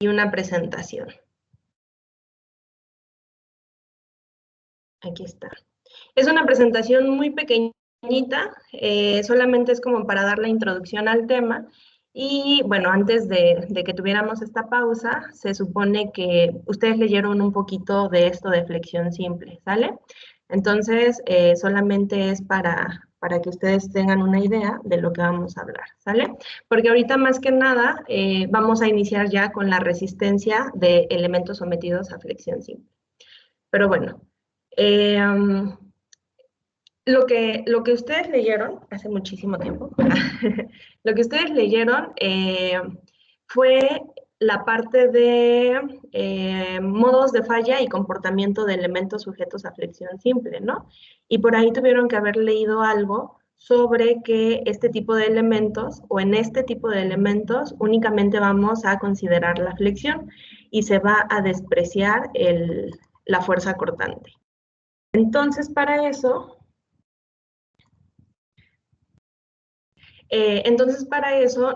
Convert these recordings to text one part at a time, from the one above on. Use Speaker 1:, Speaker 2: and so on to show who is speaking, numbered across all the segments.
Speaker 1: una presentación. Aquí está. Es una presentación muy pequeñita, solamente es como para dar la introducción al tema. Y bueno, antes de que tuviéramos esta pausa, se supone que ustedes leyeron un poquito de esto de flexión simple, ¿sale? Entonces, solamente es para que ustedes tengan una idea de lo que vamos a hablar, ¿sale? Porque ahorita más que nada vamos a iniciar ya con la resistencia de elementos sometidos a flexión simple. Pero bueno, lo que ustedes leyeron hace muchísimo tiempo, lo que ustedes leyeron fue la parte de modos de falla y comportamiento de elementos sujetos a flexión simple, ¿no? Y por ahí tuvieron que haber leído algo sobre que este tipo de elementos, o en este tipo de elementos, únicamente vamos a considerar la flexión y se va a despreciar la fuerza cortante. Entonces, para eso,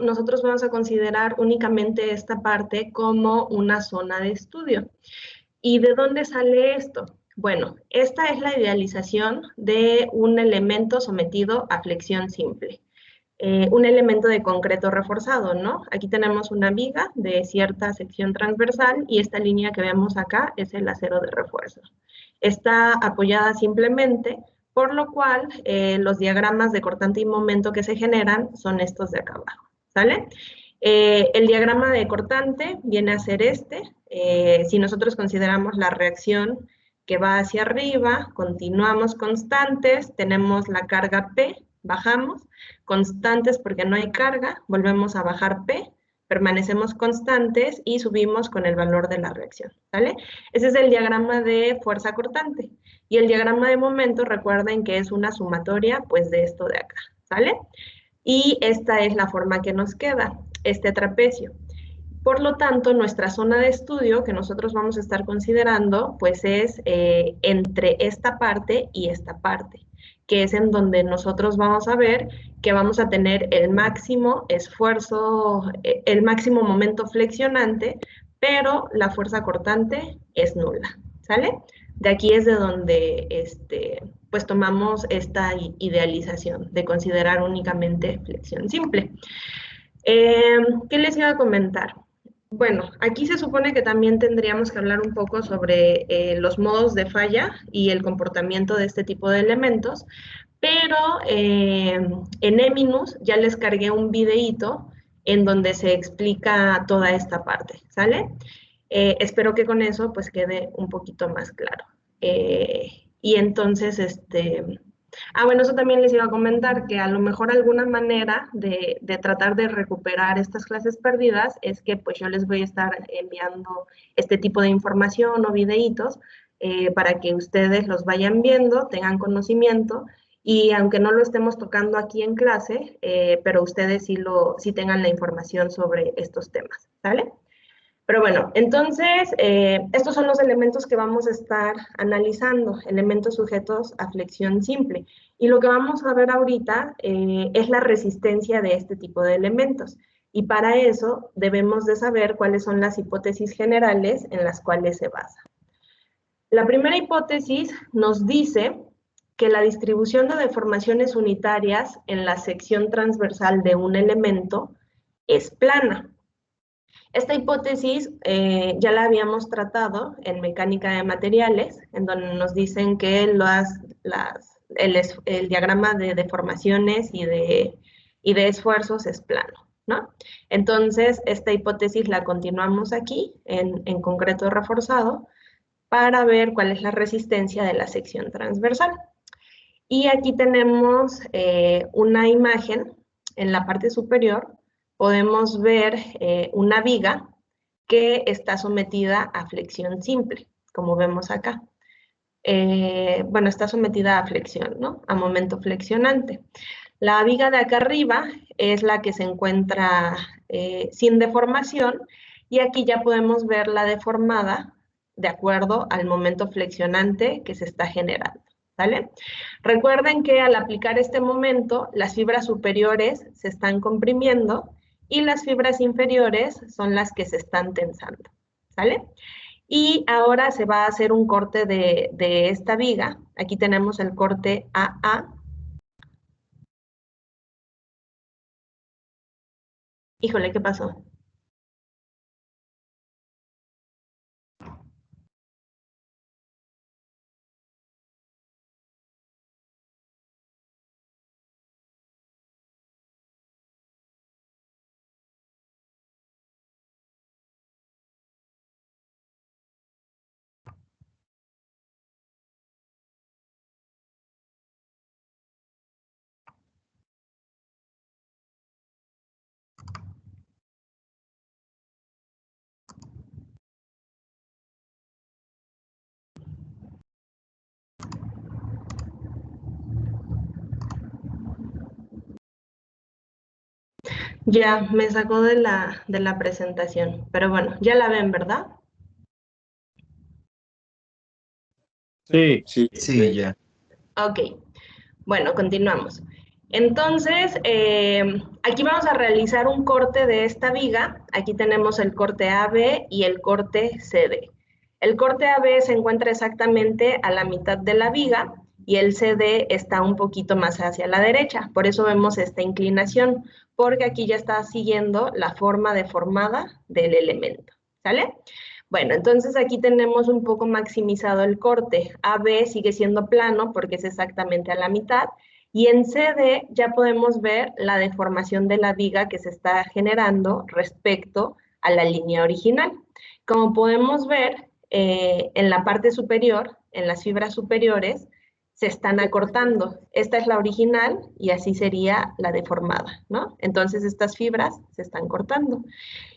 Speaker 1: nosotros vamos a considerar únicamente esta parte como una zona de estudio. ¿Y de dónde sale esto? Bueno, esta es la idealización de un elemento sometido a flexión simple. Un elemento de concreto reforzado, ¿no? Aquí tenemos una viga de cierta sección transversal y esta línea que vemos acá es el acero de refuerzo. Está apoyada simplemente, por lo cual los diagramas de cortante y momento que se generan son estos de acá abajo, ¿sale? El diagrama de cortante viene a ser este. Si nosotros consideramos la reacción que va hacia arriba, continuamos constantes, tenemos la carga P, bajamos, constantes porque no hay carga, volvemos a bajar P, permanecemos constantes y subimos con el valor de la reacción, ¿vale? Ese es el diagrama de fuerza cortante. Y el diagrama de momento, recuerden que es una sumatoria, pues, de esto de acá, ¿sale? Y esta es la forma que nos queda, este trapecio. Por lo tanto, nuestra zona de estudio que nosotros vamos a estar considerando, pues es entre esta parte y esta parte, que es en donde nosotros vamos a ver que vamos a tener el máximo esfuerzo, el máximo momento flexionante, pero la fuerza cortante es nula, ¿sale? De aquí es de donde pues tomamos esta idealización de considerar únicamente flexión simple. ¿Qué les iba a comentar? Bueno, aquí se supone que también tendríamos que hablar un poco sobre los modos de falla y el comportamiento de este tipo de elementos, pero en Eminus ya les cargué un videíto en donde se explica toda esta parte, ¿sale? Espero que con eso pues quede un poquito más claro. Y entonces, bueno, eso también les iba a comentar, que a lo mejor alguna manera de tratar de recuperar estas clases perdidas es que pues yo les voy a estar enviando este tipo de información o videitos para que ustedes los vayan viendo, tengan conocimiento y aunque no lo estemos tocando aquí en clase, pero ustedes sí tengan la información sobre estos temas, ¿vale? Pero bueno, entonces, estos son los elementos que vamos a estar analizando, elementos sujetos a flexión simple. Y lo que vamos a ver ahorita es la resistencia de este tipo de elementos. Y para eso debemos de saber cuáles son las hipótesis generales en las cuales se basa. La primera hipótesis nos dice que la distribución de deformaciones unitarias en la sección transversal de un elemento es plana. Esta hipótesis ya la habíamos tratado en mecánica de materiales, en donde nos dicen que el diagrama de deformaciones y de esfuerzos es plano, ¿no? Entonces, esta hipótesis la continuamos aquí, en concreto reforzado, para ver cuál es la resistencia de la sección transversal. Y aquí tenemos una imagen en la parte superior. Podemos ver una viga que está sometida a flexión simple, como vemos acá. Bueno, está sometida a flexión, ¿no? A momento flexionante. La viga de acá arriba es la que se encuentra sin deformación y aquí ya podemos ver la deformada de acuerdo al momento flexionante que se está generando, ¿vale? Recuerden que al aplicar este momento, las fibras superiores se están comprimiendo y las fibras inferiores son las que se están tensando, ¿sale? Y ahora se va a hacer un corte de esta viga. Aquí tenemos el corte AA. Híjole, ¿qué pasó? Ya, me sacó de la presentación, pero bueno, ya la ven, ¿verdad?
Speaker 2: Sí,
Speaker 3: Sí,
Speaker 4: Sí, ya.
Speaker 1: Ok, bueno, continuamos. Entonces, aquí vamos a realizar un corte de esta viga. Aquí tenemos el corte AB y el corte CD. El corte AB se encuentra exactamente a la mitad de la viga y el CD está un poquito más hacia la derecha. Por eso vemos esta inclinación, porque aquí ya está siguiendo la forma deformada del elemento. ¿Sale? Bueno, entonces aquí tenemos un poco maximizado el corte. AB sigue siendo plano porque es exactamente a la mitad. Y en CD ya podemos ver la deformación de la viga que se está generando respecto a la línea original. Como podemos ver, en la parte superior, en las fibras superiores, se están acortando. Esta es la original y así sería la deformada, ¿no? Entonces estas fibras se están cortando.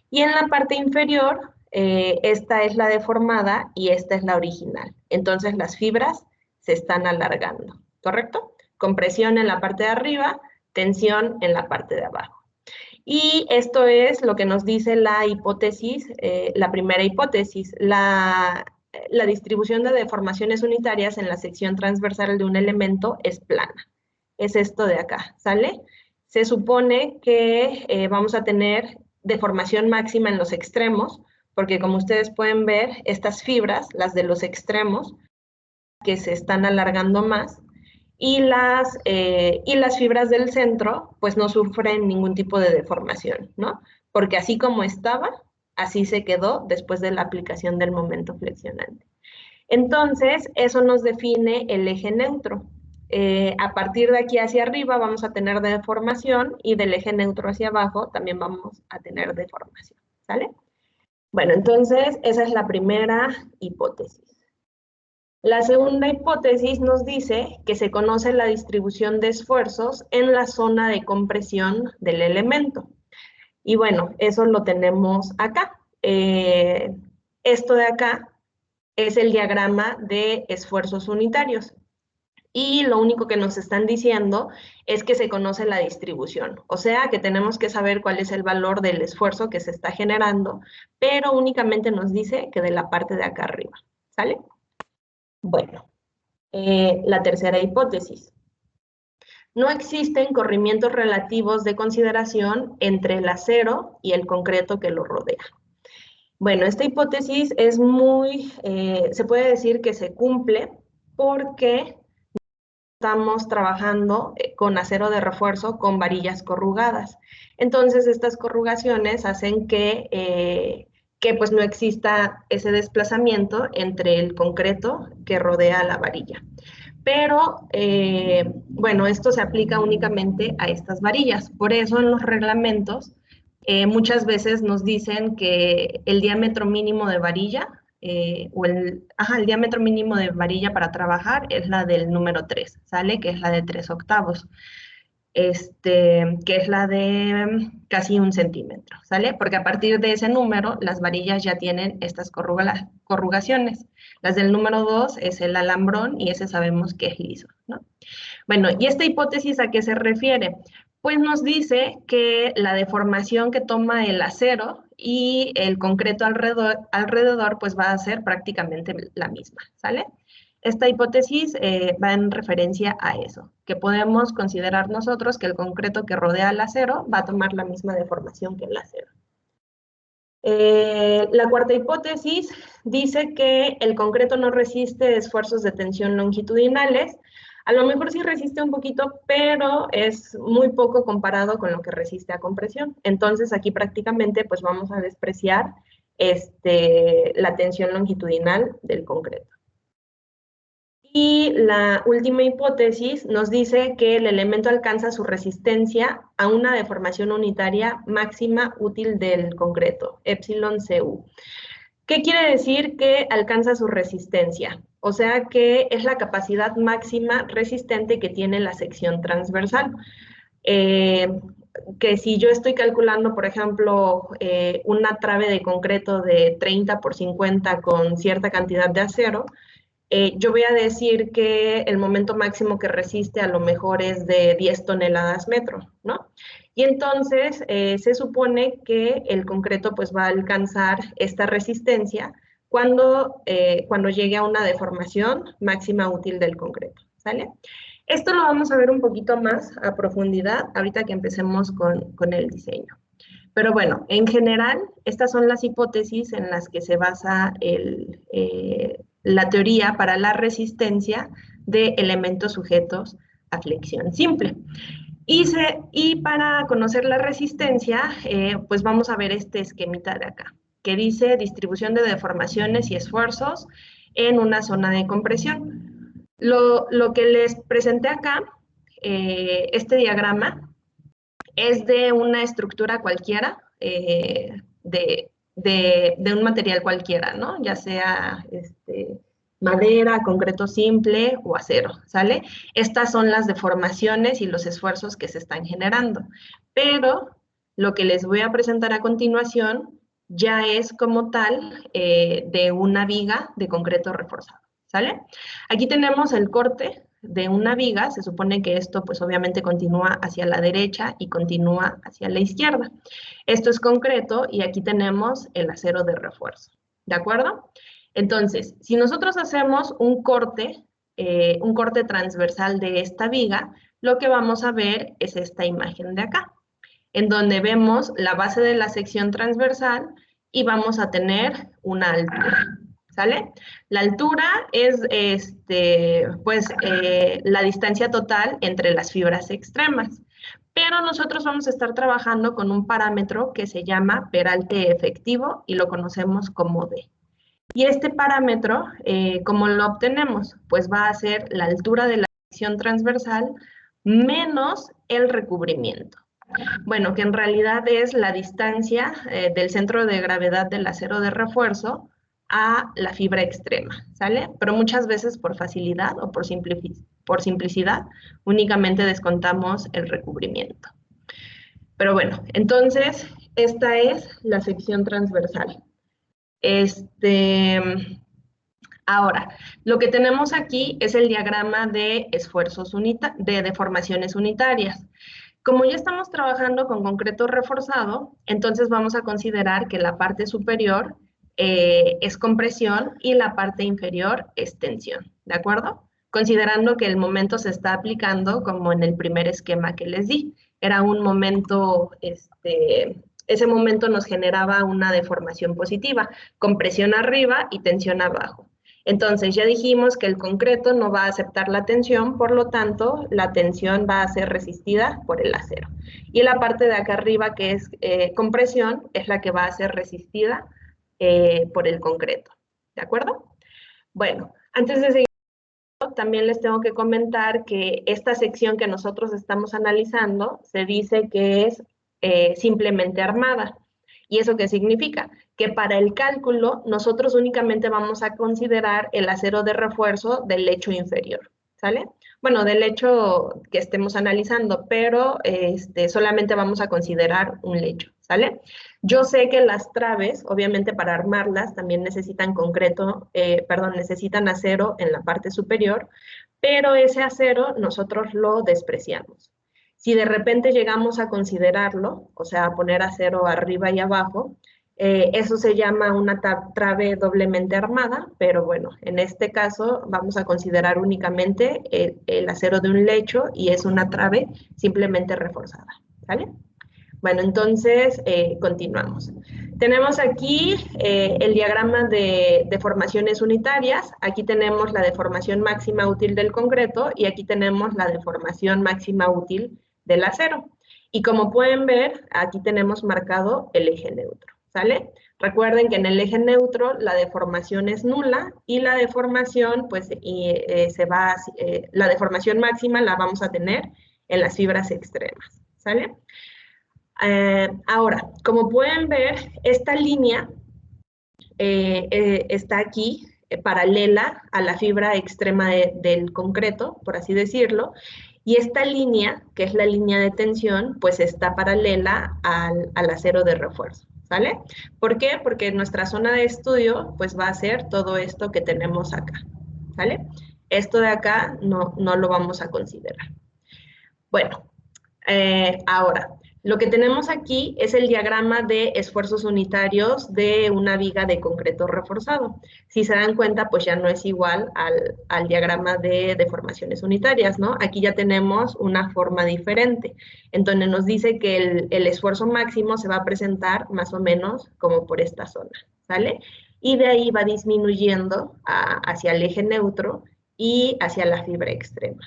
Speaker 1: Y en la parte inferior, esta es la deformada y esta es la original. Entonces las fibras se están alargando, ¿correcto? Compresión en la parte de arriba, tensión en la parte de abajo. Y esto es lo que nos dice la hipótesis, la primera hipótesis, la distribución de deformaciones unitarias en la sección transversal de un elemento es plana. Es esto de acá, ¿sale? Se supone que vamos a tener deformación máxima en los extremos, porque como ustedes pueden ver, estas fibras, las de los extremos, que se están alargando más, y las fibras del centro, pues no sufren ningún tipo de deformación, ¿no? Porque así como estaba, así se quedó después de la aplicación del momento flexionante. Entonces, eso nos define el eje neutro. A partir de aquí hacia arriba vamos a tener deformación y del eje neutro hacia abajo también vamos a tener deformación, ¿sale? Bueno, entonces esa es la primera hipótesis. La segunda hipótesis nos dice que se conoce la distribución de esfuerzos en la zona de compresión del elemento. Y bueno, eso lo tenemos acá. Esto de acá es el diagrama de esfuerzos unitarios. Y lo único que nos están diciendo es que se conoce la distribución. O sea, que tenemos que saber cuál es el valor del esfuerzo que se está generando, pero únicamente nos dice que de la parte de acá arriba. ¿Sale? Bueno, la tercera hipótesis. No existen corrimientos relativos de consideración entre el acero y el concreto que lo rodea. Bueno, esta hipótesis es se puede decir que se cumple porque estamos trabajando con acero de refuerzo con varillas corrugadas. Entonces, estas corrugaciones hacen que pues no exista ese desplazamiento entre el concreto que rodea la varilla. Pero, bueno, esto se aplica únicamente a estas varillas. Por eso en los reglamentos muchas veces nos dicen que el diámetro mínimo de varilla, el diámetro mínimo de varilla para trabajar es la del número 3, ¿sale? Que es la de 3/8, que es la de casi 1 centímetro, ¿sale? Porque a partir de ese número, las varillas ya tienen estas corrugaciones. Las del número 2 es el alambrón y ese sabemos que es liso, ¿no? Bueno, ¿y esta hipótesis a qué se refiere? Pues nos dice que la deformación que toma el acero y el concreto alrededor pues va a ser prácticamente la misma, ¿sale? Esta hipótesis va en referencia a eso, que podemos considerar nosotros que el concreto que rodea al acero va a tomar la misma deformación que el acero. La cuarta hipótesis dice que el concreto no resiste esfuerzos de tensión longitudinales. A lo mejor sí resiste un poquito, pero es muy poco comparado con lo que resiste a compresión. Entonces aquí prácticamente pues vamos a despreciar la tensión longitudinal del concreto. Y la última hipótesis nos dice que el elemento alcanza su resistencia a una deformación unitaria máxima útil del concreto, epsilon Cu. ¿Qué quiere decir que alcanza su resistencia? O sea que es la capacidad máxima resistente que tiene la sección transversal. Que si yo estoy calculando, por ejemplo, una trave de concreto de 30 por 50 con cierta cantidad de acero, yo voy a decir que el momento máximo que resiste a lo mejor es de 10 toneladas metro, ¿no? Y entonces se supone que el concreto pues va a alcanzar esta resistencia cuando llegue a una deformación máxima útil del concreto, ¿sale? Esto lo vamos a ver un poquito más a profundidad ahorita que empecemos con el diseño. Pero bueno, en general, estas son las hipótesis en las que se basa la teoría para la resistencia de elementos sujetos a flexión simple. Y para conocer la resistencia, pues vamos a ver este esquemita de acá, que dice distribución de deformaciones y esfuerzos en una zona de compresión. Lo que les presenté acá, este diagrama, es de una estructura cualquiera, de un material cualquiera, ¿no? Ya sea madera, concreto simple o acero, ¿sale? Estas son las deformaciones y los esfuerzos que se están generando. Pero lo que les voy a presentar a continuación ya es como tal de una viga de concreto reforzado, ¿sale? Aquí tenemos el corte de una viga, se supone que esto pues obviamente continúa hacia la derecha y continúa hacia la izquierda. Esto es concreto y aquí tenemos el acero de refuerzo, ¿de acuerdo? Entonces, si nosotros hacemos un corte transversal de esta viga, lo que vamos a ver es esta imagen de acá, en donde vemos la base de la sección transversal y vamos a tener una altura, ¿sale? La altura es la distancia total entre las fibras extremas, pero nosotros vamos a estar trabajando con un parámetro que se llama peralte efectivo y lo conocemos como D. Y este parámetro, ¿cómo lo obtenemos? Pues va a ser la altura de la sección transversal menos el recubrimiento. Bueno, que en realidad es la distancia del centro de gravedad del acero de refuerzo a la fibra extrema, ¿sale? Pero muchas veces por facilidad o por simplicidad únicamente descontamos el recubrimiento. Pero bueno, entonces esta es la sección transversal. Ahora, lo que tenemos aquí es el diagrama de esfuerzos de deformaciones unitarias. Como ya estamos trabajando con concreto reforzado, entonces vamos a considerar que la parte superior es compresión y la parte inferior es tensión, ¿de acuerdo? Considerando que el momento se está aplicando como en el primer esquema que les di. Era un momento, ese momento nos generaba una deformación positiva, compresión arriba y tensión abajo. Entonces ya dijimos que el concreto no va a aceptar la tensión, por lo tanto la tensión va a ser resistida por el acero. Y la parte de acá arriba que es compresión es la que va a ser resistida por el concreto. ¿De acuerdo? Bueno, antes de seguir, también les tengo que comentar que esta sección que nosotros estamos analizando se dice que es simplemente armada. ¿Y eso qué significa? Que para el cálculo nosotros únicamente vamos a considerar el acero de refuerzo del lecho inferior, ¿sale? Bueno, del lecho que estemos analizando, pero solamente vamos a considerar un lecho, ¿sale? Yo sé que las traves, obviamente para armarlas, también necesitan necesitan acero en la parte superior, pero ese acero nosotros lo despreciamos. Si de repente llegamos a considerarlo, o sea, a poner acero arriba y abajo, Eso se llama una trave doblemente armada, pero bueno, en este caso vamos a considerar únicamente el acero de un lecho y es una trave simplemente reforzada, ¿vale? Bueno, entonces continuamos. Tenemos aquí el diagrama de deformaciones unitarias. Aquí tenemos la deformación máxima útil del concreto y aquí tenemos la deformación máxima útil del acero. Y como pueden ver, aquí tenemos marcado el eje neutro, ¿sale? Recuerden que en el eje neutro la deformación es nula y la deformación, pues, la deformación máxima la vamos a tener en las fibras extremas, ¿sale? Ahora, como pueden ver, esta línea está aquí paralela a la fibra extrema del concreto, por así decirlo, y esta línea, que es la línea de tensión, pues está paralela al acero de refuerzo, ¿sale? ¿Por qué? Porque nuestra zona de estudio pues va a ser todo esto que tenemos acá, ¿sale? Esto de acá no lo vamos a considerar. Bueno, ahora, lo que tenemos aquí es el diagrama de esfuerzos unitarios de una viga de concreto reforzado. Si se dan cuenta, pues ya no es igual al diagrama de deformaciones unitarias, ¿no? Aquí ya tenemos una forma diferente. Entonces nos dice que el esfuerzo máximo se va a presentar más o menos como por esta zona, ¿sale? Y de ahí va disminuyendo hacia el eje neutro y hacia la fibra extrema.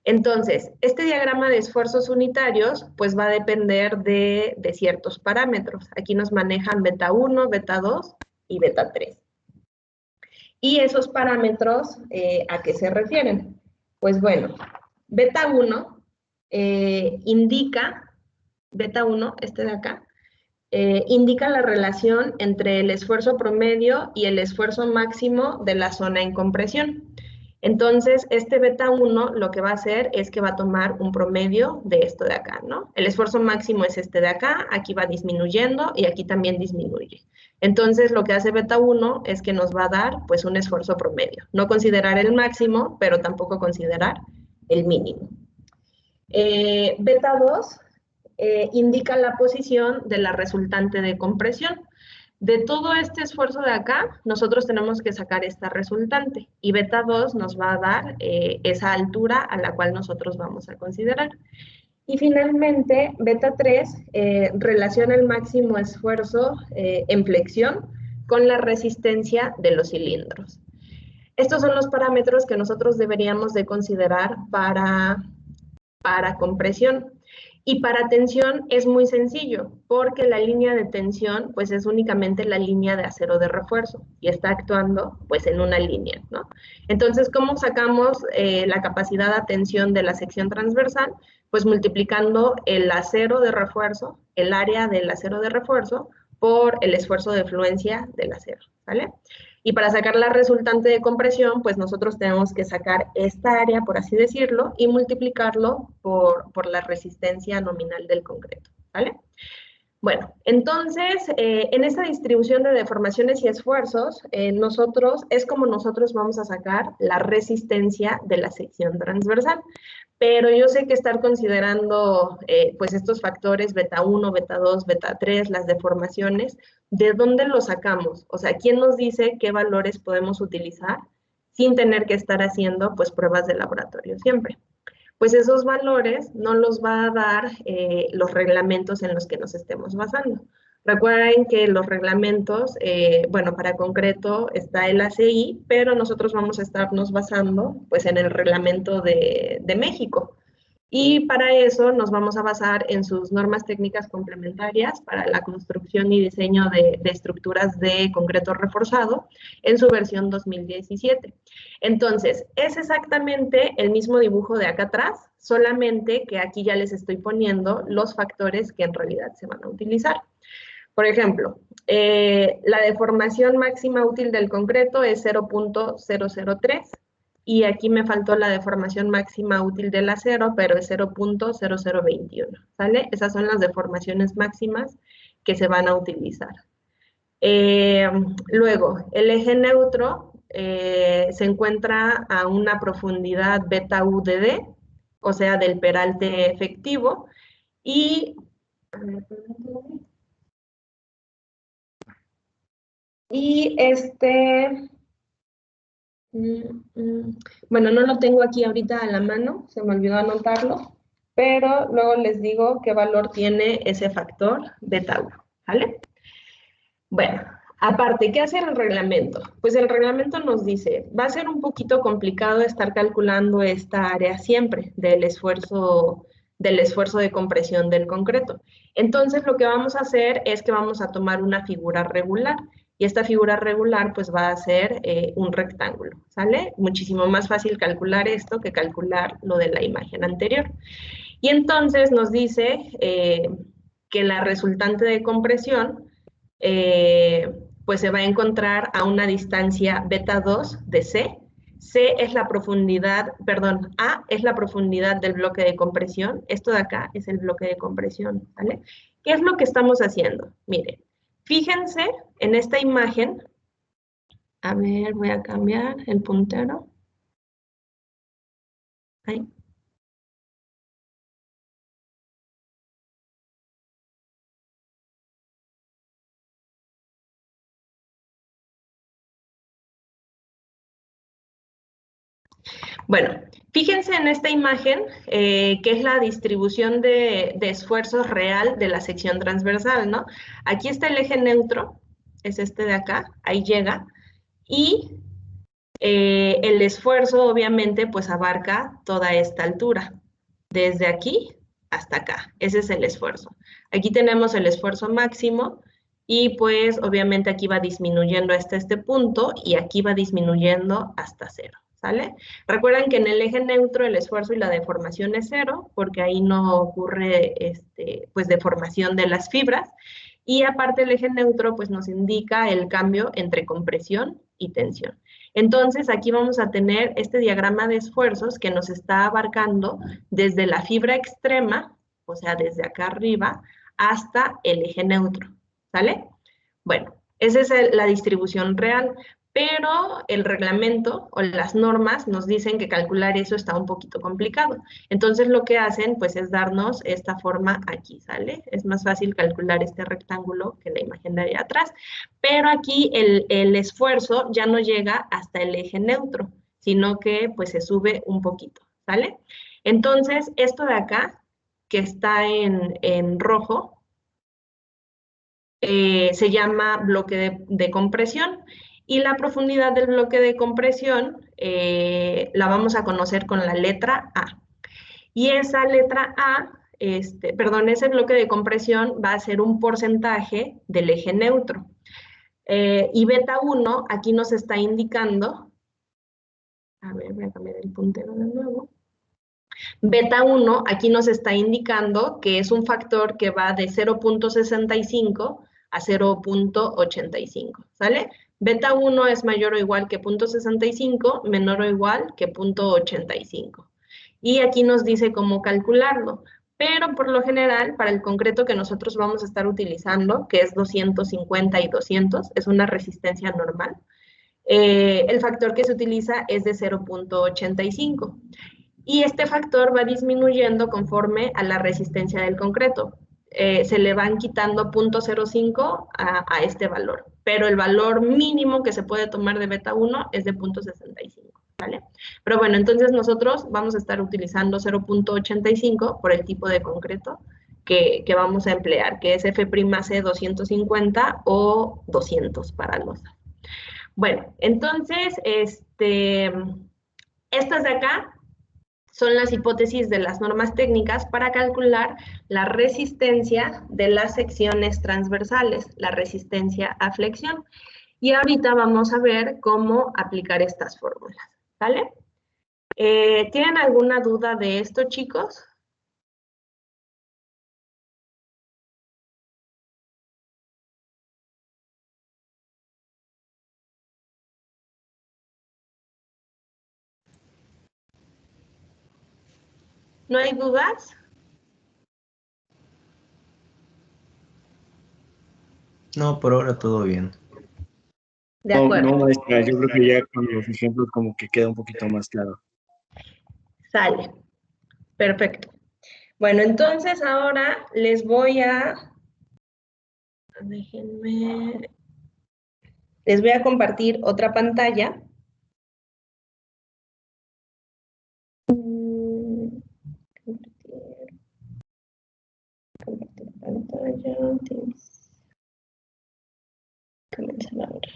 Speaker 1: Entonces, este diagrama de esfuerzos unitarios pues va a depender de ciertos parámetros. Aquí nos manejan beta 1, beta 2 y beta 3. ¿Y esos parámetros a qué se refieren? Pues bueno, beta 1 indica, beta 1, este de acá, indica la relación entre el esfuerzo promedio y el esfuerzo máximo de la zona en compresión. Entonces, este beta 1 lo que va a hacer es que va a tomar un promedio de esto de acá, ¿no? El esfuerzo máximo es este de acá, aquí va disminuyendo y aquí también disminuye. Entonces, lo que hace beta 1 es que nos va a dar, pues, un esfuerzo promedio. No considerar el máximo, pero tampoco considerar el mínimo. Beta 2 indica la posición de la resultante de compresión. De todo este esfuerzo de acá, nosotros tenemos que sacar esta resultante y beta 2 nos va a dar esa altura a la cual nosotros vamos a considerar. Y finalmente, beta 3 relaciona el máximo esfuerzo en flexión con la resistencia de los cilindros. Estos son los parámetros que nosotros deberíamos de considerar para compresión. Y para tensión es muy sencillo, porque la línea de tensión pues es únicamente la línea de acero de refuerzo y está actuando pues en una línea, ¿no? Entonces, ¿cómo sacamos la capacidad de tensión de la sección transversal? Pues multiplicando el acero de refuerzo, el área del acero de refuerzo, por el esfuerzo de fluencia del acero, ¿vale? Y para sacar la resultante de compresión, pues nosotros tenemos que sacar esta área, por así decirlo, y multiplicarlo por la resistencia nominal del concreto, ¿vale? Bueno, entonces, en esta distribución de deformaciones y esfuerzos, es como nosotros vamos a sacar la resistencia de la sección transversal. Pero yo sé que estar considerando pues estos factores beta 1, beta 2, beta 3, las deformaciones, ¿de dónde los sacamos? O sea, ¿quién nos dice qué valores podemos utilizar sin tener que estar haciendo pues pruebas de laboratorio siempre? Pues esos valores no los va a dar los reglamentos en los que nos estemos basando. Recuerden que los reglamentos, bueno, para concreto está el ACI, pero nosotros vamos a estarnos basando pues en el reglamento de México. Y para eso nos vamos a basar en sus normas técnicas complementarias para la construcción y diseño de estructuras de concreto reforzado en su versión 2017. Entonces, es exactamente el mismo dibujo de acá atrás, solamente que aquí ya les estoy poniendo los factores que en realidad se van a utilizar. Por ejemplo, la deformación máxima útil del concreto es 0.003 y aquí me faltó la deformación máxima útil del acero, pero es 0.0021, ¿sale? Esas son las deformaciones máximas que se van a utilizar. Luego, el eje neutro se encuentra a una profundidad beta UDD, o sea, del peralte efectivo, y Y bueno, no lo tengo aquí ahorita a la mano, se me olvidó anotarlo, pero luego les digo qué valor tiene ese factor beta 1, ¿vale? Bueno, aparte, ¿qué hace el reglamento? Pues el reglamento nos dice, va a ser un poquito complicado estar calculando esta área siempre del esfuerzo de compresión del concreto. Entonces, lo que vamos a hacer es que vamos a tomar una figura regular. Y esta figura regular, pues va a ser un rectángulo, ¿sale? Muchísimo más fácil calcular esto que calcular lo de la imagen anterior. Y entonces nos dice que la resultante de compresión pues se va a encontrar a una distancia beta 2 de C. C es la profundidad, perdón, A es la profundidad del bloque de compresión. Esto de acá es el bloque de compresión, ¿vale? ¿Qué es lo que estamos haciendo? Miren, fíjense en esta imagen. A ver, voy a cambiar el puntero. Ahí. Bueno, fíjense en esta imagen, que es la distribución de esfuerzos real de la sección transversal, ¿no? Aquí está el eje neutro, es este de acá, ahí llega, y el esfuerzo obviamente pues abarca toda esta altura, desde aquí hasta acá, ese es el esfuerzo. Aquí tenemos el esfuerzo máximo, y pues obviamente aquí va disminuyendo hasta este punto, y aquí va disminuyendo hasta cero, ¿sale? Recuerden que en el eje neutro el esfuerzo y la deformación es cero, porque ahí no ocurre pues deformación de las fibras, y aparte el eje neutro pues nos indica el cambio entre compresión y tensión. Entonces aquí vamos a tener este diagrama de esfuerzos que nos está abarcando desde la fibra extrema, o sea, desde acá arriba, hasta el eje neutro, ¿sale? Bueno, esa es la distribución real, pero el reglamento o las normas nos dicen que calcular eso está un poquito complicado. Entonces lo que hacen pues es darnos esta forma aquí, ¿sale? Es más fácil calcular este rectángulo que la imagen de ahí atrás, pero aquí el esfuerzo ya no llega hasta el eje neutro, sino que pues se sube un poquito, ¿sale? Entonces esto de acá, que está en rojo, se llama bloque de compresión, y la profundidad del bloque de compresión la vamos a conocer con la letra A. Y esa letra A, perdón, ese bloque de compresión va a ser un porcentaje del eje neutro. Y beta 1 aquí nos está indicando, a ver, voy a cambiar el puntero de nuevo. Beta 1 aquí nos está indicando que es un factor que va de 0.65 a 0.85, ¿sale? Beta 1 es mayor o igual que 0.65, menor o igual que 0.85. Y aquí nos dice cómo calcularlo, pero por lo general, para el concreto que nosotros vamos a estar utilizando, que es 250 y 200, es una resistencia normal, el factor que se utiliza es de 0.85. Y este factor va disminuyendo conforme a la resistencia del concreto. Se le van quitando 0.05 a este valor, pero el valor mínimo que se puede tomar de beta 1 es de 0.65, ¿vale? Pero bueno, entonces nosotros vamos a estar utilizando 0.85 por el tipo de concreto que vamos a emplear, que es F'C 250 o 200 para losa. Bueno, entonces, estas de acá son las hipótesis de las normas técnicas para calcular la resistencia de las secciones transversales, la resistencia a flexión. Y ahorita vamos a ver cómo aplicar estas fórmulas, ¿vale? ¿Tienen alguna duda de esto, chicos? ¿No hay dudas?
Speaker 3: No, por ahora todo bien.
Speaker 1: De acuerdo.
Speaker 2: No, maestra, yo creo que ya con los ejemplos como que queda un poquito más claro.
Speaker 1: Sale. Perfecto. Bueno, entonces ahora les voy a... Déjenme... Les voy a compartir otra pantalla. Compartir pantalla. Comenzar ahora.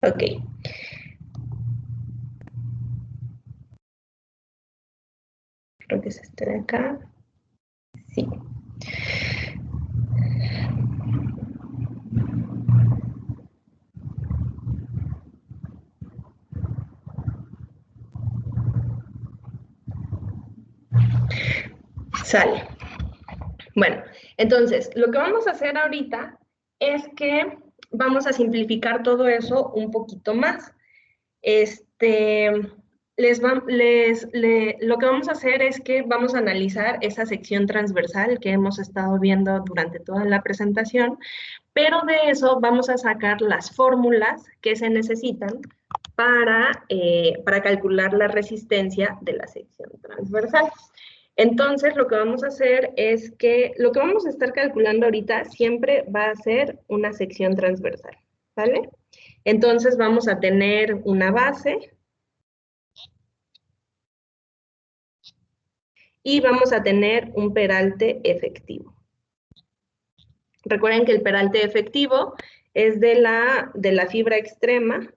Speaker 1: Ok. Creo que es este de acá. Sí. Sale. Bueno, entonces, lo que vamos a hacer ahorita es que vamos a simplificar todo eso un poquito más. Lo que vamos a hacer es que vamos a analizar esa sección transversal que hemos estado viendo durante toda la presentación, pero de eso vamos a sacar las fórmulas que se necesitan para calcular la resistencia de la sección transversal. Entonces, lo que vamos a hacer es que lo que vamos a estar calculando ahorita siempre va a ser una sección transversal, ¿vale? Entonces, vamos a tener una base y vamos a tener un peralte efectivo. Recuerden que el peralte efectivo es de la fibra extrema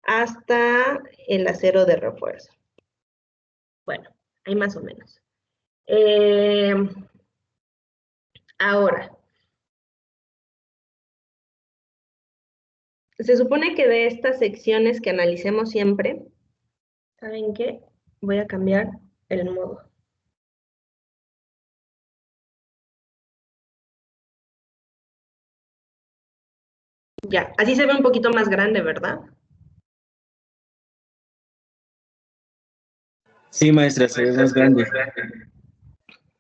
Speaker 1: hasta el acero de refuerzo. Bueno, ahí más o menos. Ahora, se supone que de estas secciones que analicemos siempre, ¿saben qué? Voy a cambiar el modo. Ya, así se ve un poquito más grande, ¿verdad?
Speaker 2: Sí, maestra, se ve más grande.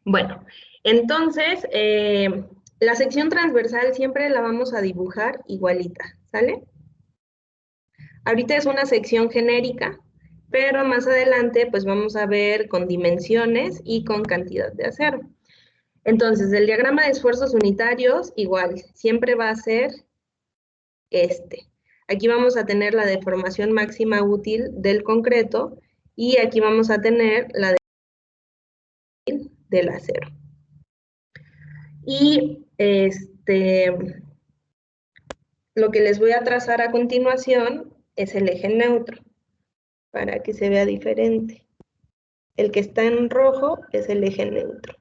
Speaker 1: Bueno, entonces, la sección transversal siempre la vamos a dibujar igualita, ¿sale? Ahorita es una sección genérica, pero más adelante pues vamos a ver con dimensiones y con cantidad de acero. Entonces, el diagrama de esfuerzos unitarios, igual, siempre va a ser este. Aquí vamos a tener la deformación máxima útil del concreto y aquí vamos a tener la del acero. Y lo que les voy a trazar a continuación es el eje neutro, para que se vea diferente. El que está en rojo es el eje neutro.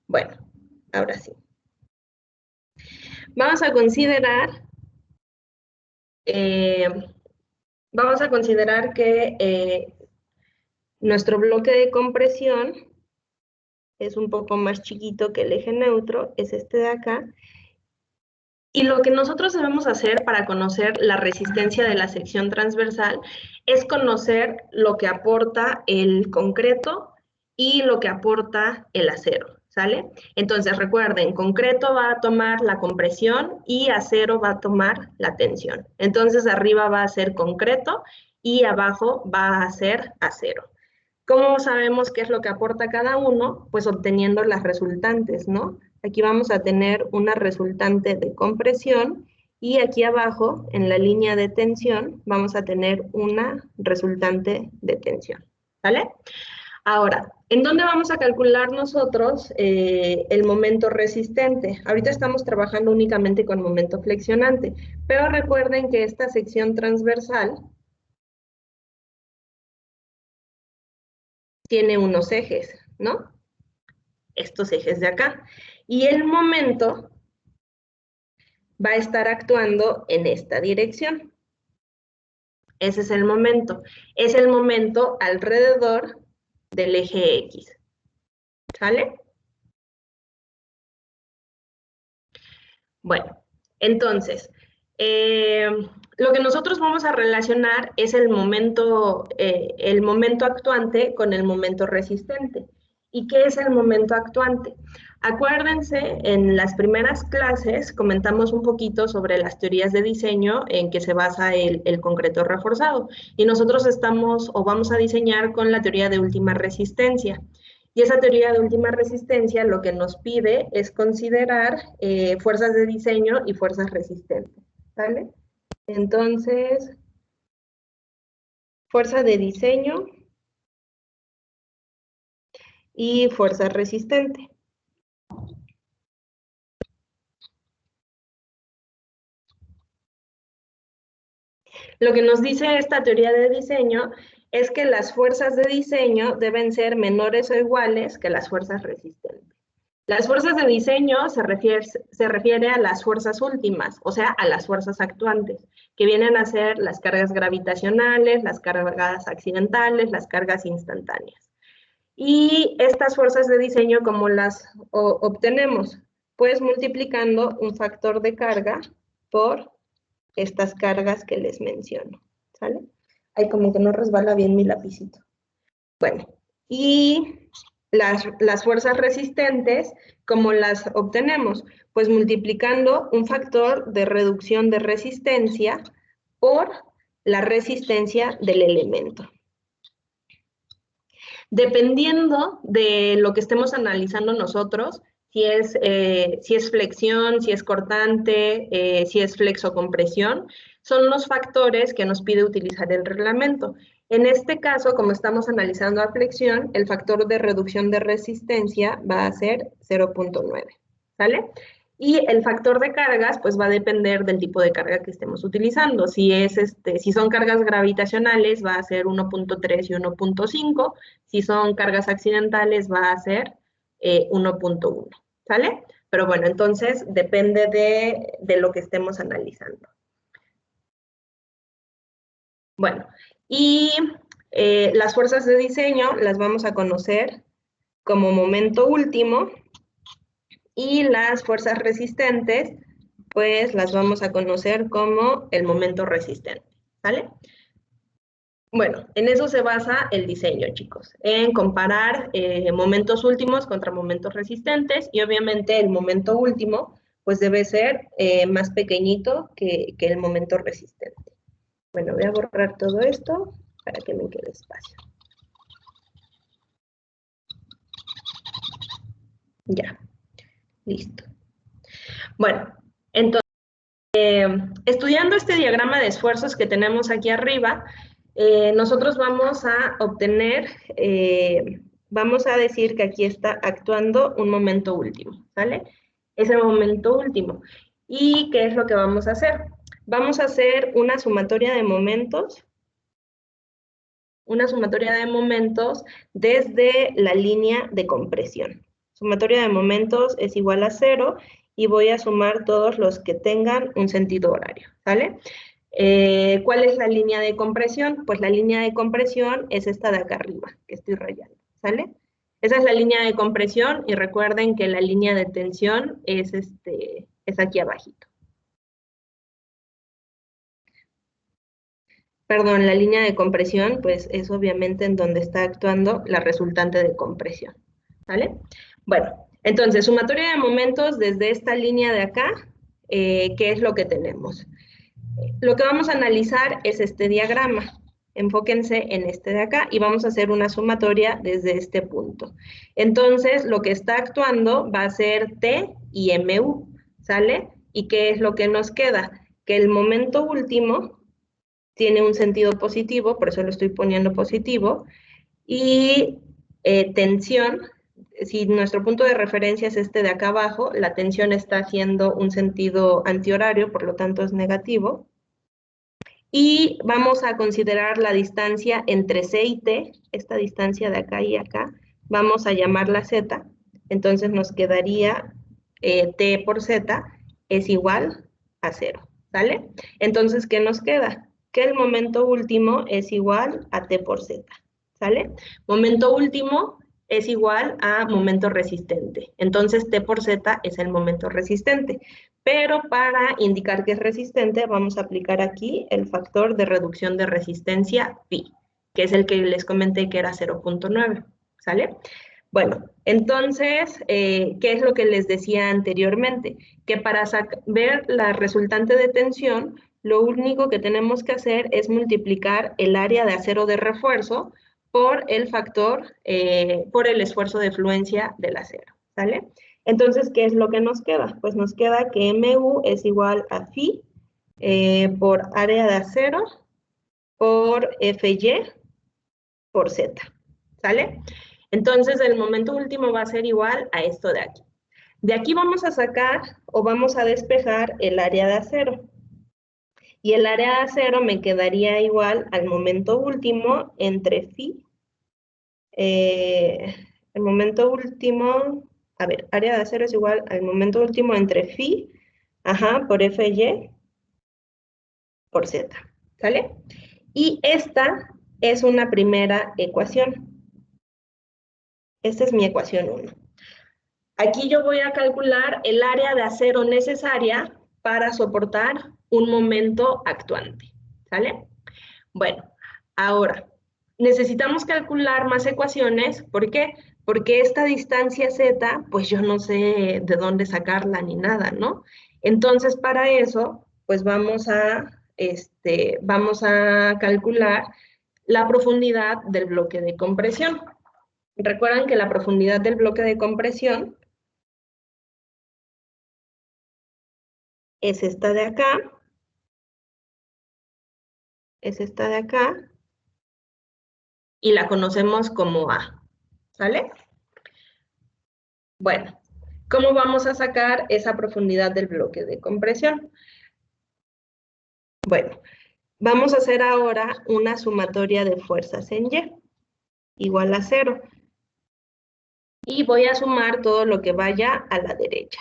Speaker 1: Bueno, ahora sí. Vamos a considerar que nuestro bloque de compresión es un poco más chiquito que el eje neutro, es este de acá. Y lo que nosotros debemos hacer para conocer la resistencia de la sección transversal es conocer lo que aporta el concreto y lo que aporta el acero, ¿sale? Entonces recuerden, concreto va a tomar la compresión y acero va a tomar la tensión. Entonces arriba va a ser concreto y abajo va a ser acero. ¿Cómo sabemos qué es lo que aporta cada uno? Pues obteniendo las resultantes, ¿no? Aquí vamos a tener una resultante de compresión y aquí abajo, en la línea de tensión, vamos a tener una resultante de tensión, ¿vale? Ahora, ¿en dónde vamos a calcular nosotros el momento resistente? Ahorita estamos trabajando únicamente con momento flexionante, pero recuerden que esta sección transversal tiene unos ejes, ¿no? Estos ejes de acá. Y el momento va a estar actuando en esta dirección. Ese es el momento. Es el momento alrededor del eje X. ¿Sale? Bueno, entonces, lo que nosotros vamos a relacionar es el momento actuante con el momento resistente. ¿Y qué es el momento actuante? Acuérdense, en las primeras clases comentamos un poquito sobre las teorías de diseño en que se basa el concreto reforzado. Y nosotros vamos a diseñar con la teoría de última resistencia. Y esa teoría de última resistencia lo que nos pide es considerar fuerzas de diseño y fuerzas resistentes, ¿vale? Entonces, fuerza de diseño y fuerza resistente. Lo que nos dice esta teoría de diseño es que las fuerzas de diseño deben ser menores o iguales que las fuerzas resistentes. Las fuerzas de diseño se refiere a las fuerzas últimas, o sea, a las fuerzas actuantes, que vienen a ser las cargas gravitacionales, las cargas accidentales, las cargas instantáneas. Y estas fuerzas de diseño, ¿cómo las obtenemos? Pues multiplicando un factor de carga por estas cargas que les menciono, ¿sale? Ahí como que no resbala bien mi lapicito. Bueno, y las fuerzas resistentes, ¿cómo las obtenemos? Pues multiplicando un factor de reducción de resistencia por la resistencia del elemento. Dependiendo de lo que estemos analizando nosotros, si es flexión, si es cortante, si es flexocompresión, son los factores que nos pide utilizar el reglamento. En este caso, como estamos analizando a flexión, el factor de reducción de resistencia va a ser 0.9, ¿sale? Y el factor de cargas, pues va a depender del tipo de carga que estemos utilizando. Si son cargas gravitacionales, va a ser 1.3 y 1.5. Si son cargas accidentales, va a ser 1.1, ¿sale? Pero bueno, entonces depende de lo que estemos analizando. Bueno, y las fuerzas de diseño las vamos a conocer como momento último, y las fuerzas resistentes, pues las vamos a conocer como el momento resistente, ¿vale? Bueno, en eso se basa el diseño, chicos, en comparar momentos últimos contra momentos resistentes, y obviamente el momento último, pues debe ser más pequeñito que el momento resistente. Bueno, voy a borrar todo esto para que me quede espacio. Ya, listo. Bueno, entonces, estudiando este diagrama de esfuerzos que tenemos aquí arriba, nosotros vamos a obtener, vamos a decir que aquí está actuando un momento último, ¿sale? Es el momento último. ¿Y qué es lo que vamos a hacer? Vamos a hacer una sumatoria de momentos desde la línea de compresión. Sumatoria de momentos es igual a 0 y voy a sumar todos los que tengan un sentido horario, ¿vale? ¿Cuál es la línea de compresión? Pues la línea de compresión es esta de acá arriba, que estoy rayando, ¿sale? Esa es la línea de compresión, y recuerden que la línea de tensión es aquí abajito. Perdón, la línea de compresión, pues es obviamente en donde está actuando la resultante de compresión, ¿vale? Bueno, entonces, sumatoria de momentos desde esta línea de acá, ¿qué es lo que tenemos? Lo que vamos a analizar es este diagrama. Enfóquense en este de acá y vamos a hacer una sumatoria desde este punto. Entonces, lo que está actuando va a ser T y MU, ¿sale? ¿Y qué es lo que nos queda? Que el momento último tiene un sentido positivo, por eso lo estoy poniendo positivo, y tensión, si nuestro punto de referencia es este de acá abajo, la tensión está haciendo un sentido antihorario, por lo tanto es negativo. Y vamos a considerar la distancia entre C y T, esta distancia de acá y acá, vamos a llamarla Z, entonces nos quedaría T por Z es igual a 0, ¿sale? Entonces, ¿qué nos queda? Que el momento último es igual a T por Z, ¿sale? Momento último es igual a momento resistente, entonces T por Z es el momento resistente. Pero para indicar que es resistente, vamos a aplicar aquí el factor de reducción de resistencia pi, que es el que les comenté que era 0.9, ¿sale? Bueno, entonces, ¿qué es lo que les decía anteriormente? Que para ver la resultante de tensión, lo único que tenemos que hacer es multiplicar el área de acero de refuerzo por el factor, por el esfuerzo de fluencia del acero, ¿sale? Entonces, ¿qué es lo que nos queda? Pues nos queda que MU es igual a phi por área de acero por FY por Z, ¿sale? Entonces, el momento último va a ser igual a esto de aquí. De aquí vamos a sacar o vamos a despejar el área de acero. Y el área de acero me quedaría igual al momento último entre phi. El momento último, a ver, área de acero es igual al momento último entre phi, por FY por Z, ¿sale? Y esta es una primera ecuación. Esta es mi ecuación 1. Aquí yo voy a calcular el área de acero necesaria para soportar un momento actuante, ¿sale? Bueno, ahora, necesitamos calcular más ecuaciones. ¿Por qué? Porque esta distancia z, pues yo no sé de dónde sacarla ni nada, ¿no? Entonces, para eso, pues vamos a calcular la profundidad del bloque de compresión. Recuerdan que la profundidad del bloque de compresión es esta de acá, es esta de acá, y la conocemos como A, ¿sale? Bueno, ¿cómo vamos a sacar esa profundidad del bloque de compresión? Bueno, vamos a hacer ahora una sumatoria de fuerzas en Y, igual a 0. Y voy a sumar todo lo que vaya a la derecha.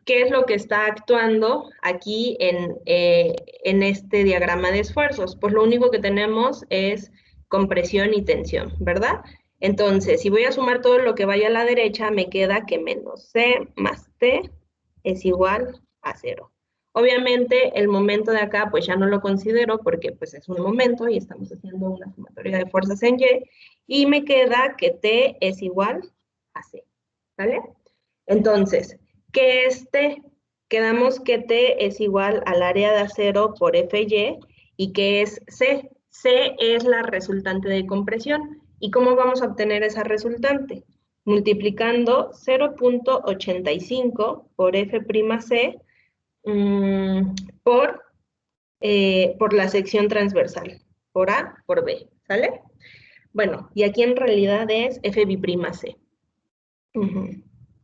Speaker 1: ¿Qué es lo que está actuando aquí en este diagrama de esfuerzos? Pues lo único que tenemos es compresión y tensión, ¿verdad? Entonces, si voy a sumar todo lo que vaya a la derecha, me queda que menos C más T es igual a 0. Obviamente, el momento de acá, pues ya no lo considero porque pues es un momento y estamos haciendo una sumatoria de fuerzas en Y, y me queda que T es igual a C, ¿vale? Entonces, ¿qué es T? Quedamos que T es igual al área de acero por FY, y ¿qué es C? C es la resultante de compresión. ¿Y cómo vamos a obtener esa resultante? Multiplicando 0.85 por F'C por la sección transversal, por A por B, ¿sale? Bueno, y aquí en realidad es F'C.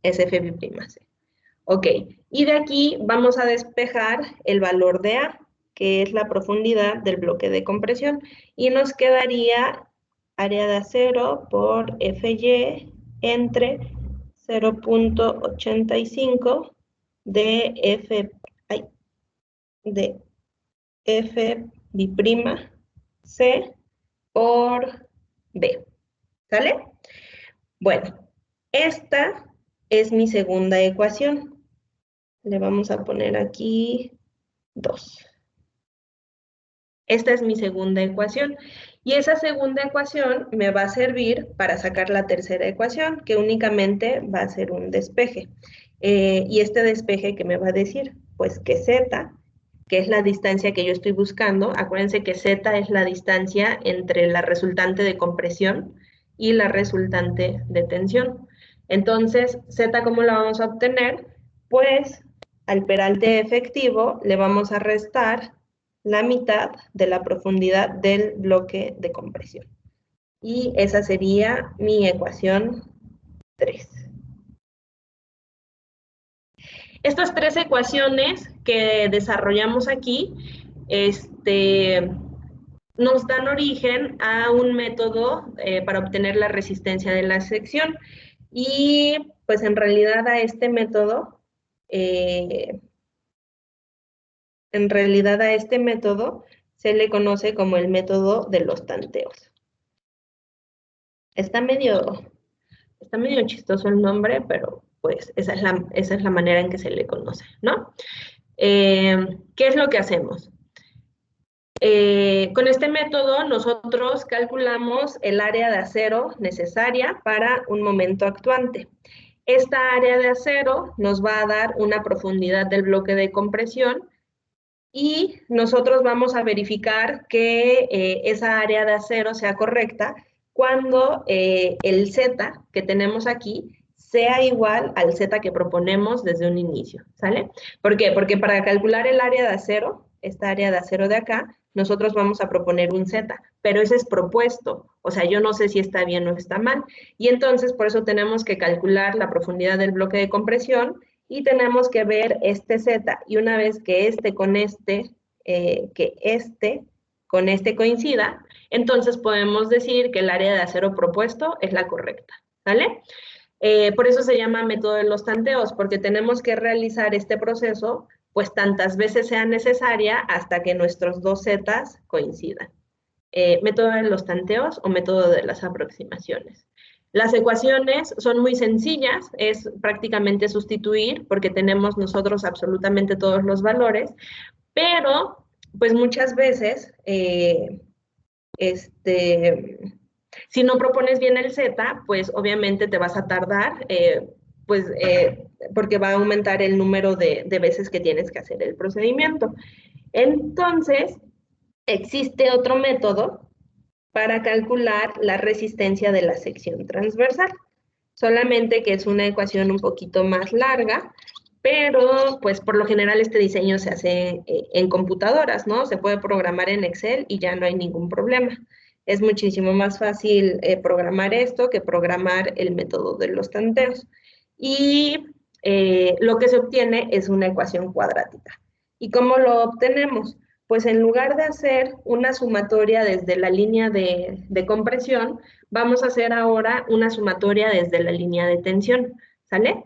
Speaker 1: Es F'C. Ok, y de aquí vamos a despejar el valor de A, que es la profundidad del bloque de compresión, y nos quedaría área de acero por FY entre 0.85 de F bi'C por B, ¿sale? Bueno, esta es mi segunda ecuación. Le vamos a poner aquí 2. Esta es mi segunda ecuación. Y esa segunda ecuación me va a servir para sacar la tercera ecuación, que únicamente va a ser un despeje. Y este despeje, ¿qué me va a decir? Pues que z, que es la distancia que yo estoy buscando, acuérdense que z es la distancia entre la resultante de compresión y la resultante de tensión. Entonces, z, ¿cómo la vamos a obtener? Pues al peralte efectivo le vamos a restar la mitad de la profundidad del bloque de compresión. Y esa sería mi ecuación 3. Estas tres ecuaciones que desarrollamos aquí, nos dan origen a un método para obtener la resistencia de la sección. Y pues en realidad a este método, se le conoce como el método de los tanteos. Está medio chistoso el nombre, pero pues esa es la manera en que se le conoce, ¿no? ¿Qué es lo que hacemos? Con este método nosotros calculamos el área de acero necesaria para un momento actuante. Esta área de acero nos va a dar una profundidad del bloque de compresión y nosotros vamos a verificar que esa área de acero sea correcta cuando el Z que tenemos aquí sea igual al Z que proponemos desde un inicio, ¿sale? ¿Por qué? Porque para calcular el área de acero, esta área de acero de acá, nosotros vamos a proponer un Z, pero ese es propuesto, o sea, yo no sé si está bien o está mal, y entonces por eso tenemos que calcular la profundidad del bloque de compresión y tenemos que ver este Z, y una vez que con este coincida, entonces podemos decir que el área de acero propuesto es la correcta, ¿vale? Por eso se llama método de los tanteos, porque tenemos que realizar este proceso pues tantas veces sea necesaria hasta que nuestros dos zetas coincidan. Método de los tanteos o método de las aproximaciones. Las ecuaciones son muy sencillas, es prácticamente sustituir porque tenemos nosotros absolutamente todos los valores, pero pues muchas veces si no propones bien el Z, pues obviamente te vas a tardar, porque va a aumentar el número de veces que tienes que hacer el procedimiento. Entonces, existe otro método para calcular la resistencia de la sección transversal, solamente que es una ecuación un poquito más larga, pero pues por lo general este diseño se hace en computadoras, ¿no? Se puede programar en Excel y ya no hay ningún problema. Es muchísimo más fácil programar esto que programar el método de los tanteos. Y lo que se obtiene es una ecuación cuadrática. ¿Y cómo lo obtenemos? Pues en lugar de hacer una sumatoria desde la línea de compresión, vamos a hacer ahora una sumatoria desde la línea de tensión, ¿sale?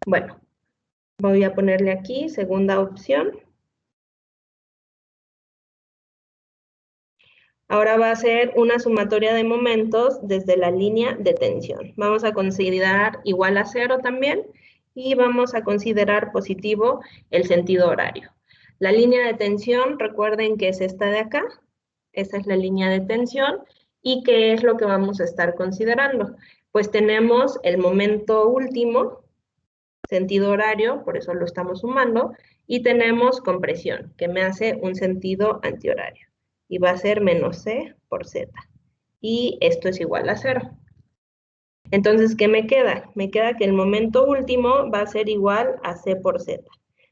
Speaker 1: Bueno, voy a ponerle aquí, segunda opción. Ahora va a ser una sumatoria de momentos desde la línea de tensión. Vamos a considerar igual a 0 también y vamos a considerar positivo el sentido horario. La línea de tensión, recuerden que es esta de acá. Esa es la línea de tensión. ¿Y qué es lo que vamos a estar considerando? Pues tenemos el momento último, sentido horario, por eso lo estamos sumando, y tenemos compresión, que me hace un sentido antihorario. Y va a ser menos C por Z. Y esto es igual a 0. Entonces, ¿qué me queda? Me queda que el momento último va a ser igual a C por Z.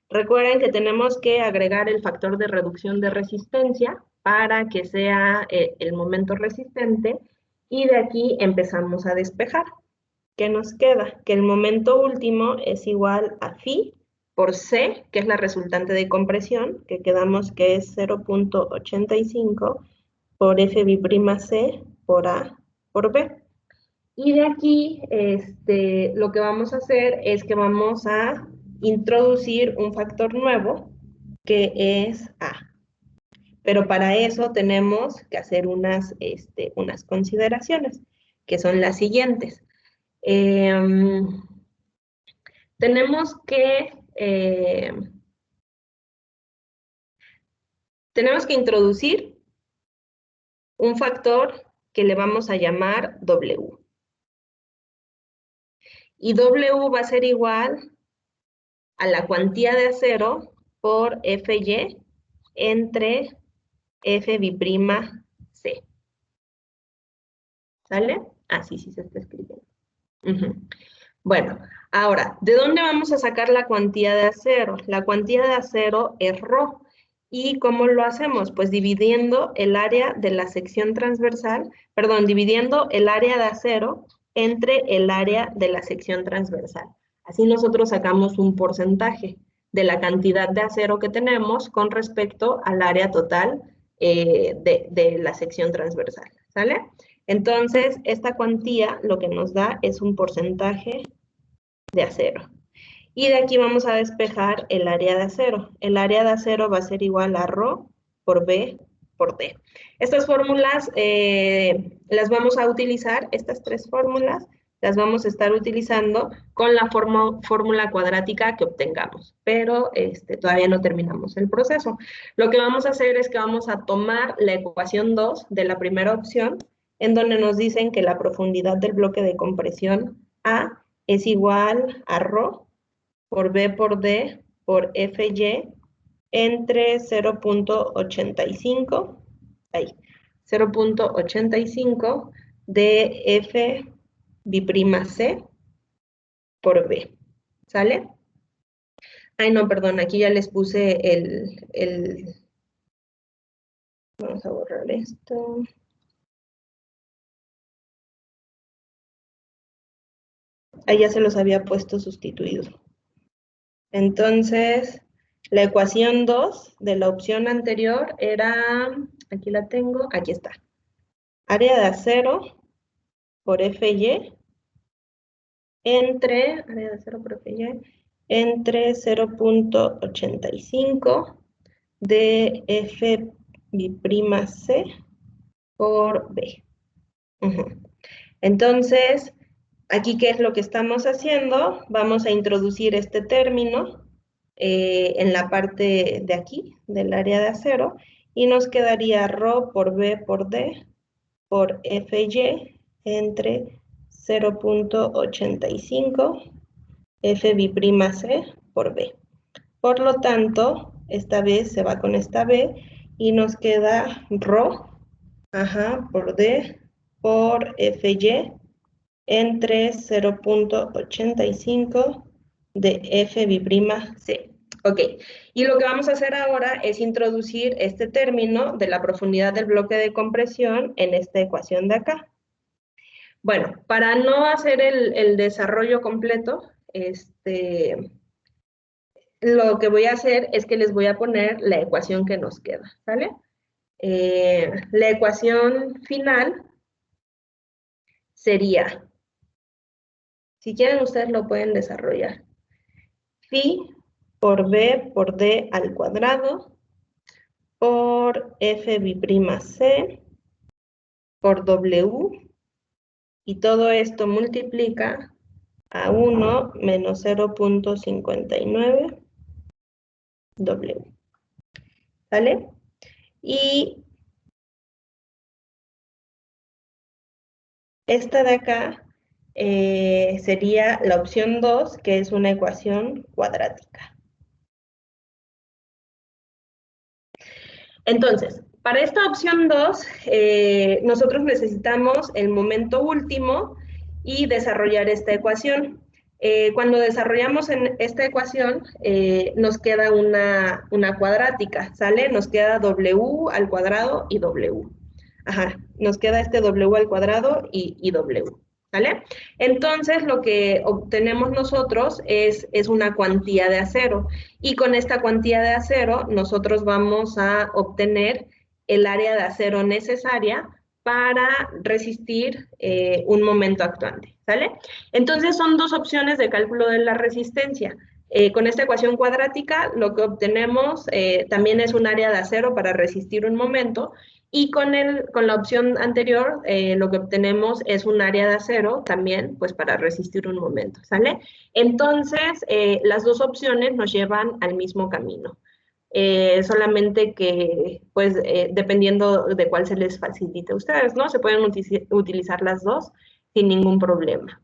Speaker 1: Recuerden que tenemos que agregar el factor de reducción de resistencia para que sea el momento resistente, y de aquí empezamos a despejar. ¿Qué nos queda? Que el momento último es igual a phi por C, que es la resultante de compresión, que quedamos que es 0.85 por F'C por A por B. Y de aquí, lo que vamos a hacer es que vamos a introducir un factor nuevo, que es A. Pero para eso tenemos que hacer unas consideraciones, que son las siguientes. Tenemos que introducir un factor que le vamos a llamar W. Y W va a ser igual a la cuantía de acero por Fy entre F'C. ¿Sale? Así sí se está escribiendo. Bueno, ahora, ¿de dónde vamos a sacar la cuantía de acero? La cuantía de acero es ρ. ¿Y cómo lo hacemos? Pues dividiendo el área de la sección transversal, dividiendo el área de acero entre el área de la sección transversal. Así nosotros sacamos un porcentaje de la cantidad de acero que tenemos con respecto al área total de la sección transversal, ¿sale? Entonces, esta cuantía lo que nos da es un porcentaje de acero. Y de aquí vamos a despejar el área de acero. El área de acero va a ser igual a ρ por B por T. Estas fórmulas las vamos a utilizar, estas tres fórmulas, las vamos a estar utilizando con la fórmula cuadrática que obtengamos, pero todavía no terminamos el proceso. Lo que vamos a hacer es que vamos a tomar la ecuación 2 de la primera opción, en donde nos dicen que la profundidad del bloque de compresión A es igual a ρ por B por D por Fy entre 0.85 0.85 de F bi'C por B, ¿sale? Ay, no, perdón, aquí ya les puse vamos a borrar esto. Ahí ya se los había puesto sustituido. Entonces, la ecuación 2 de la opción anterior era, aquí la tengo, aquí está. Área de acero por FY entre 0.85 de F bi'C por B. Entonces, aquí, ¿qué es lo que estamos haciendo? Vamos a introducir este término en la parte de aquí, del área de acero, y nos quedaría ρ por B por D por FY entre 0.85 F bi'C por B. Por lo tanto, esta B se va con esta B y nos queda ρ por D por FY entre 0.85 de F bi'C. Ok, y lo que vamos a hacer ahora es introducir este término de la profundidad del bloque de compresión en esta ecuación de acá. Bueno, para no hacer el desarrollo completo, lo que voy a hacer es que les voy a poner la ecuación que nos queda, ¿sale? La ecuación final sería, si quieren ustedes lo pueden desarrollar, phi por B por D al cuadrado por F bi'C por W, y todo esto multiplica a 1 menos 0.59 W. ¿Sale? Y esta de acá sería la opción 2, que es una ecuación cuadrática. Entonces, para esta opción 2, nosotros necesitamos el momento último y desarrollar esta ecuación. Cuando desarrollamos en esta ecuación, nos queda una cuadrática, ¿sale? Nos queda W al cuadrado y W. Nos queda este W al cuadrado y W, ¿vale? Entonces, lo que obtenemos nosotros es una cuantía de acero, y con esta cuantía de acero nosotros vamos a obtener el área de acero necesaria para resistir un momento actuante, ¿sale? Entonces, son dos opciones de cálculo de la resistencia. Con esta ecuación cuadrática, lo que obtenemos también es un área de acero para resistir un momento, y con la opción anterior, lo que obtenemos es un área de acero también, pues para resistir un momento, ¿sale? Entonces, las dos opciones nos llevan al mismo camino. Solamente que, pues, dependiendo de cuál se les facilite a ustedes, ¿no? Se pueden utilizar las dos sin ningún problema.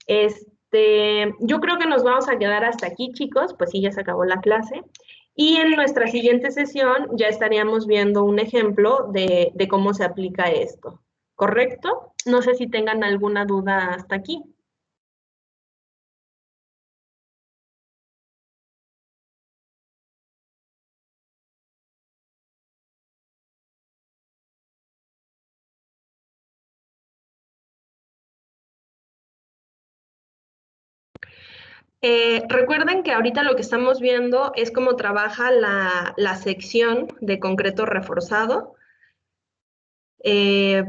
Speaker 1: Yo creo que nos vamos a quedar hasta aquí, chicos, pues sí, ya se acabó la clase. Y en nuestra siguiente sesión ya estaríamos viendo un ejemplo de cómo se aplica esto, ¿correcto? No sé si tengan alguna duda hasta aquí. Recuerden que ahorita lo que estamos viendo es cómo trabaja la sección de concreto reforzado. ¿Y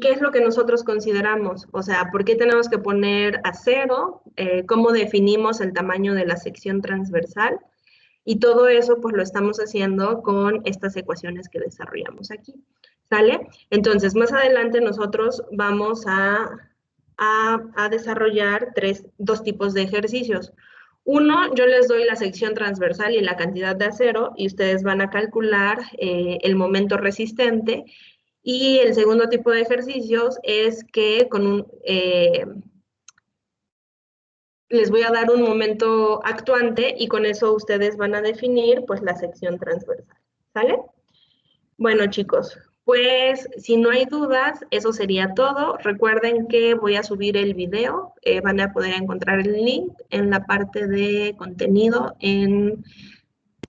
Speaker 1: qué es lo que nosotros consideramos? O sea, ¿por qué tenemos que poner acero? ¿Cómo definimos el tamaño de la sección transversal? Y todo eso, pues lo estamos haciendo con estas ecuaciones que desarrollamos aquí, ¿sale? Entonces, más adelante nosotros vamos a desarrollar dos tipos de ejercicios. Uno, yo les doy la sección transversal y la cantidad de acero, y ustedes van a calcular el momento resistente. Y el segundo tipo de ejercicios es que les voy a dar un momento actuante, y con eso ustedes van a definir pues la sección transversal, ¿sale? Bueno, chicos, pues si no hay dudas, eso sería todo. Recuerden que voy a subir el video. Van a poder encontrar el link en la parte de contenido en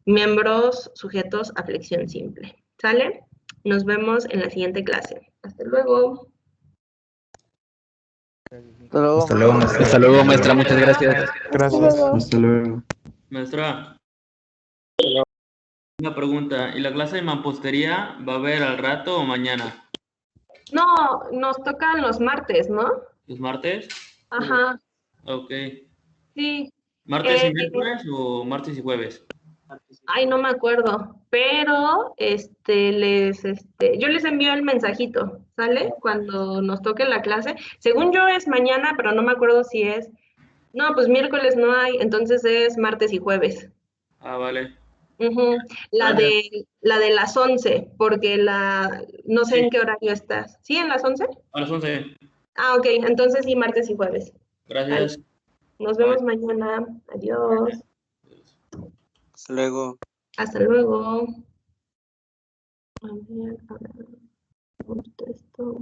Speaker 1: miembros sujetos a flexión simple. ¿Sale? Nos vemos en la siguiente clase. Hasta luego.
Speaker 4: Hasta luego,
Speaker 3: Hasta luego,
Speaker 4: maestra.
Speaker 3: maestra.
Speaker 5: Hasta luego, maestra, muchas gracias.
Speaker 4: Gracias.
Speaker 2: Hasta luego.
Speaker 5: Maestra, una pregunta. ¿Y la clase de mampostería va a haber al rato o mañana?
Speaker 1: No, nos tocan los martes, ¿no?
Speaker 5: ¿Los martes?
Speaker 1: Ajá,
Speaker 5: Ok.
Speaker 1: sí.
Speaker 5: ¿Martes y miércoles o martes y jueves?
Speaker 1: Ay, no me acuerdo, pero yo les envío el mensajito, ¿sale? Cuando nos toque la clase. Según yo es mañana, pero no me acuerdo si es. No, pues miércoles no hay, entonces es martes y jueves.
Speaker 5: Ah, vale.
Speaker 1: Ujú.
Speaker 5: Gracias.
Speaker 1: La de las 11, porque no sé
Speaker 5: Sí,
Speaker 1: en qué horario estás. ¿Sí, en las 11?
Speaker 5: a las 11.
Speaker 1: Ah, ok, entonces sí, martes y jueves. Sale.
Speaker 5: Gracias.
Speaker 1: Nos
Speaker 5: Bye.
Speaker 1: vemos mañana. Adiós.
Speaker 4: Hasta luego.
Speaker 1: Hasta luego. A ver, ¿dónde está esto?